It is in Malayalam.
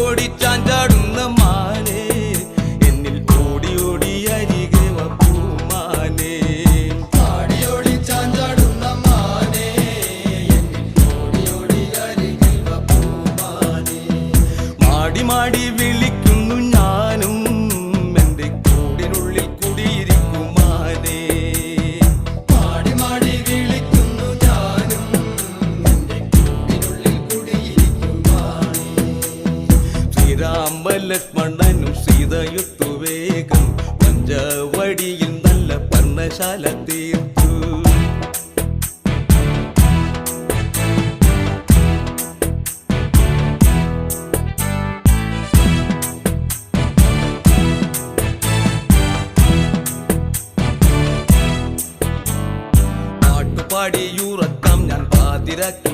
ഓടി ചാഞ്ചാടുന്ന മാനേ എന്നിൽ ഓടി ഓടി അരികെ വപ്പൂമാനേ ഓടി ചാഞ്ചാടുന്ന മാനേ എന്നിൽ ഓടി ഓടി അരികിൽ വപ്പൂമാനേ മാടി മാടി വിളിക്കുന്നു ഞാനും എൻ്റെ കൂടിനുള്ളിൽ കുടിയിരിക്കും മാനേ മാടി മാടി വിളിക്കുന്നു ഞാനും എൻ്റെ കൂടിനുള്ളിൽ കുടിയിരിക്കും മാനേ ശ്രീരാമ ലക്ഷ്മണനും സീതയുത്തു വേഗം പഞ്ചവടിയിൽ നല്ല പർണശാല തീർത്തു പാട്ടുപാടിയുറക്കാം ഞാൻ പാതിരാക്കി